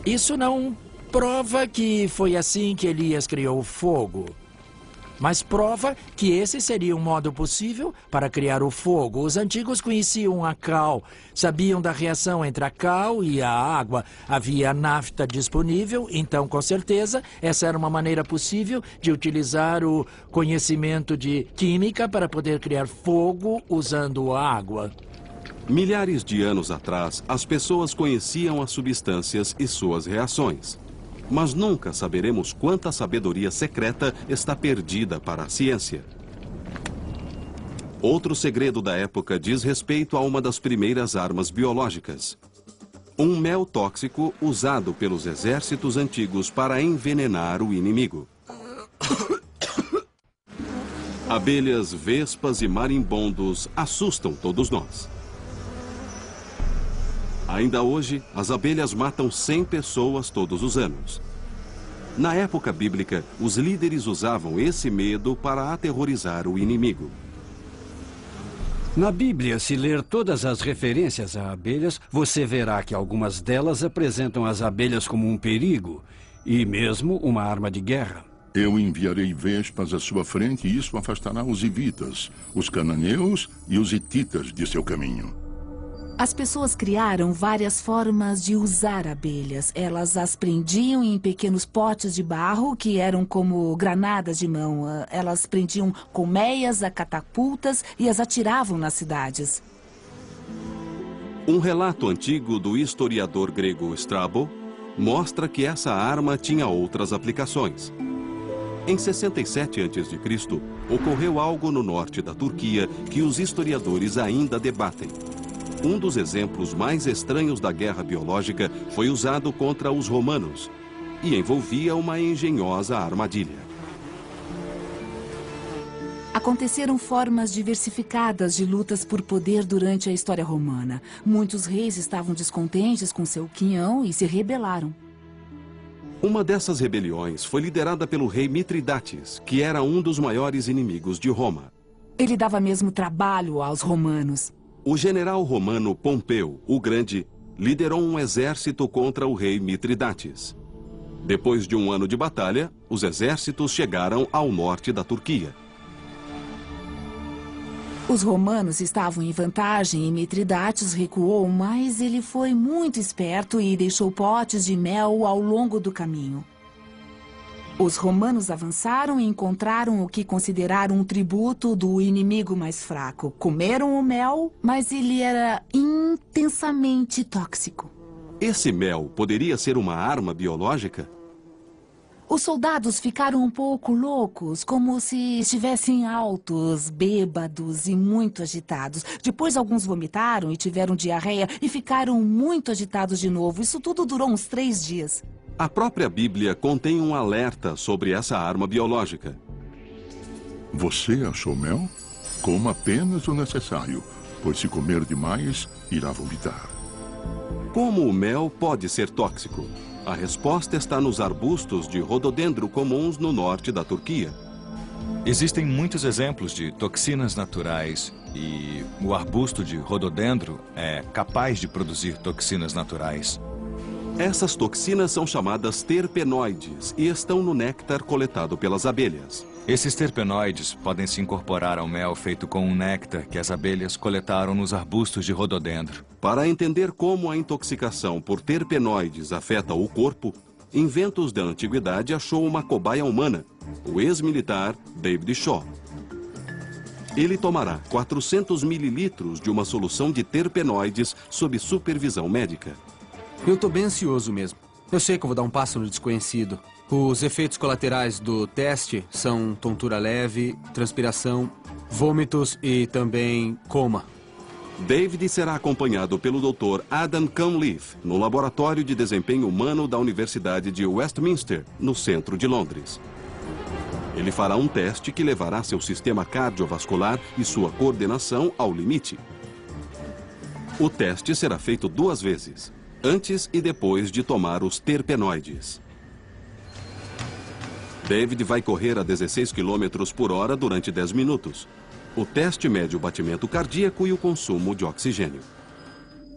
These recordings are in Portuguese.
Isso não prova que foi assim que Elias criou o fogo, mas prova que esse seria um modo possível para criar o fogo. Os antigos conheciam a cal, sabiam da reação entre a cal e a água. Havia nafta disponível, então, com certeza, essa era uma maneira possível de utilizar o conhecimento de química para poder criar fogo usando água. Milhares de anos atrás, as pessoas conheciam as substâncias e suas reações. Mas nunca saberemos quanta sabedoria secreta está perdida para a ciência. Outro segredo da época diz respeito a uma das primeiras armas biológicas. Um mel tóxico usado pelos exércitos antigos para envenenar o inimigo. Abelhas, vespas e marimbondos assustam todos nós. Ainda hoje, as abelhas matam 100 pessoas todos os anos. Na época bíblica, os líderes usavam esse medo para aterrorizar o inimigo. Na Bíblia, se ler todas as referências a abelhas, você verá que algumas delas apresentam as abelhas como um perigo e mesmo uma arma de guerra. Eu enviarei vespas à sua frente e isso afastará os hivitas, os cananeus e os hititas de seu caminho. As pessoas criaram várias formas de usar abelhas. Elas as prendiam em pequenos potes de barro, que eram como granadas de mão. Elas prendiam colmeias a catapultas e as atiravam nas cidades. Um relato antigo do historiador grego Strabo mostra que essa arma tinha outras aplicações. Em 67 a.C., ocorreu algo no norte da Turquia que os historiadores ainda debatem. Um dos exemplos mais estranhos da guerra biológica foi usado contra os romanos e envolvia uma engenhosa armadilha. Aconteceram formas diversificadas de lutas por poder durante a história romana. Muitos reis estavam descontentes com seu quinhão e se rebelaram. Uma dessas rebeliões foi liderada pelo rei Mitridates, que era um dos maiores inimigos de Roma. Ele dava mesmo trabalho aos romanos. O general romano Pompeu, o Grande, liderou um exército contra o rei Mitridates. Depois de um ano de batalha, os exércitos chegaram ao norte da Turquia. Os romanos estavam em vantagem e Mitridates recuou, mas ele foi muito esperto e deixou potes de mel ao longo do caminho. Os romanos avançaram e encontraram o que consideraram um tributo do inimigo mais fraco. Comeram o mel, mas ele era intensamente tóxico. Esse mel poderia ser uma arma biológica? Os soldados ficaram um pouco loucos, como se estivessem altos, bêbados e muito agitados. Depois alguns vomitaram e tiveram diarreia e ficaram muito agitados de novo. Isso tudo durou uns 3 dias. A própria Bíblia contém um alerta sobre essa arma biológica. Você achou mel? Coma apenas o necessário, pois se comer demais, irá vomitar. Como o mel pode ser tóxico? A resposta está nos arbustos de rododendro comuns no norte da Turquia. Existem muitos exemplos de toxinas naturais e o arbusto de rododendro é capaz de produzir toxinas naturais. Essas toxinas são chamadas terpenoides e estão no néctar coletado pelas abelhas. Esses terpenoides podem se incorporar ao mel feito com um néctar que as abelhas coletaram nos arbustos de rododendro. Para entender como a intoxicação por terpenoides afeta o corpo, Inventos da Antiguidade achou uma cobaia humana, o ex-militar David Shaw. Ele tomará 400 mililitros de uma solução de terpenoides sob supervisão médica. Eu tô bem ansioso mesmo. Eu sei que eu vou dar um passo no desconhecido. Os efeitos colaterais do teste são tontura leve, transpiração, vômitos e também coma. David será acompanhado pelo Dr. Adam Cunliffe, no Laboratório de Desempenho Humano da Universidade de Westminster, no centro de Londres. Ele fará um teste que levará seu sistema cardiovascular e sua coordenação ao limite. O teste será feito 2 vezes, antes e depois de tomar os terpenoides. David vai correr a 16 km por hora durante 10 minutos. O teste mede o batimento cardíaco e o consumo de oxigênio.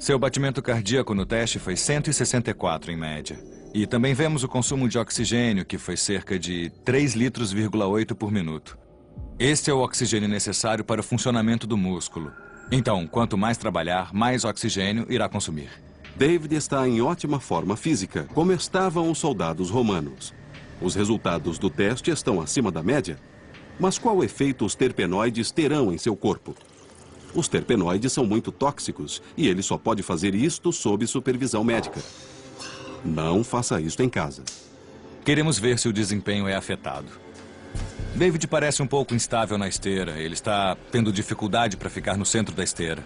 Seu batimento cardíaco no teste foi 164 em média. E também vemos o consumo de oxigênio, que foi cerca de 3,8 litros por minuto. Este é o oxigênio necessário para o funcionamento do músculo. Então, quanto mais trabalhar, mais oxigênio irá consumir. David está em ótima forma física, como estavam os soldados romanos. Os resultados do teste estão acima da média. Mas qual efeito os terpenoides terão em seu corpo? Os terpenoides são muito tóxicos e ele só pode fazer isto sob supervisão médica. Não faça isto em casa. Queremos ver se o desempenho é afetado. David parece um pouco instável na esteira. Ele está tendo dificuldade para ficar no centro da esteira.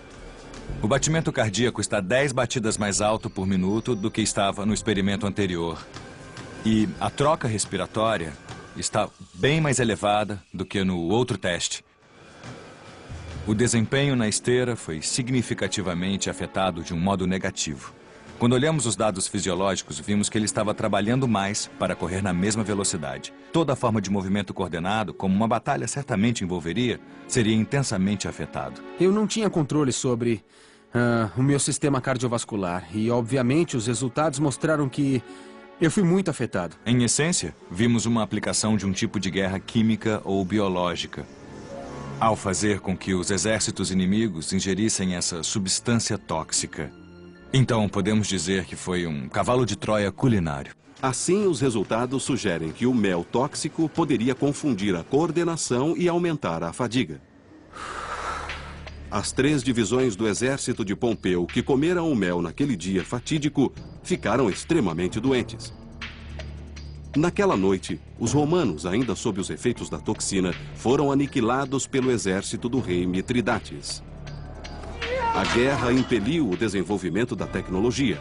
O batimento cardíaco está 10 batidas mais alto por minuto do que estava no experimento anterior. E a troca respiratória está bem mais elevada do que no outro teste. O desempenho na esteira foi significativamente afetado de um modo negativo. Quando olhamos os dados fisiológicos, vimos que ele estava trabalhando mais para correr na mesma velocidade. Toda forma de movimento coordenado, como uma batalha certamente envolveria, seria intensamente afetado. Eu não tinha controle sobre o meu sistema cardiovascular e, obviamente, os resultados mostraram que eu fui muito afetado. Em essência, vimos uma aplicação de um tipo de guerra química ou biológica, ao fazer com que os exércitos inimigos ingerissem essa substância tóxica. Então, podemos dizer que foi um cavalo de Troia culinário. Assim, os resultados sugerem que o mel tóxico poderia confundir a coordenação e aumentar a fadiga. As 3 divisões do exército de Pompeu que comeram o mel naquele dia fatídico ficaram extremamente doentes. Naquela noite, os romanos, ainda sob os efeitos da toxina, foram aniquilados pelo exército do rei Mitridates. A guerra impeliu o desenvolvimento da tecnologia.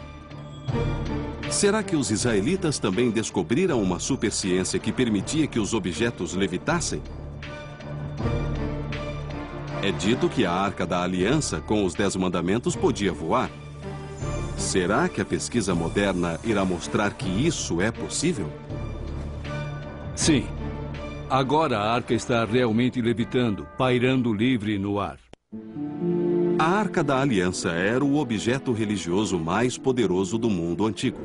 Será que os israelitas também descobriram uma superciência que permitia que os objetos levitassem? É dito que a Arca da Aliança, com os 10 mandamentos, podia voar. Será que a pesquisa moderna irá mostrar que isso é possível? Sim. Agora a arca está realmente levitando, pairando livre no ar. A Arca da Aliança era o objeto religioso mais poderoso do mundo antigo.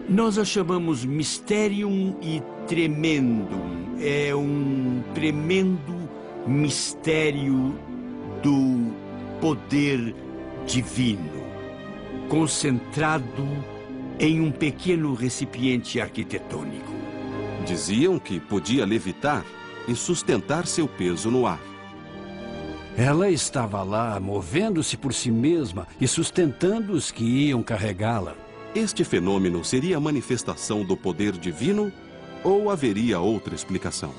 Nós a chamamos Mysterium e Tremendum. É um tremendo mistério do poder divino, concentrado em um pequeno recipiente arquitetônico. Diziam que podia levitar e sustentar seu peso no ar. Ela estava lá, movendo-se por si mesma e sustentando os que iam carregá-la. Este fenômeno seria a manifestação do poder divino ou haveria outra explicação?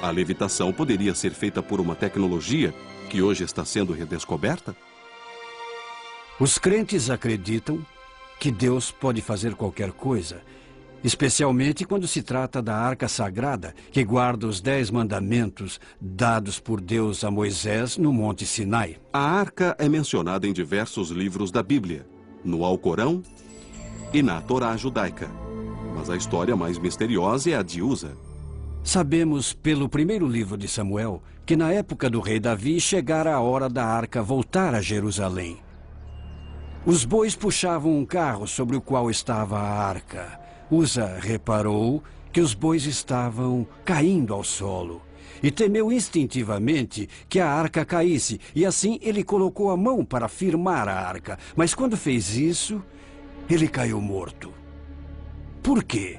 A levitação poderia ser feita por uma tecnologia que hoje está sendo redescoberta? Os crentes acreditam que Deus pode fazer qualquer coisa, especialmente quando se trata da Arca Sagrada, que guarda os 10 mandamentos dados por Deus a Moisés no Monte Sinai. A Arca é mencionada em diversos livros da Bíblia, no Alcorão e na Torá judaica. Mas a história mais misteriosa é a de Uza. Sabemos pelo primeiro livro de Samuel que na época do rei Davi chegara a hora da arca voltar a Jerusalém. Os bois puxavam um carro sobre o qual estava a arca. Uza reparou que os bois estavam caindo ao solo e temeu instintivamente que a arca caísse, e assim ele colocou a mão para firmar a arca. Mas quando fez isso, ele caiu morto. Por quê?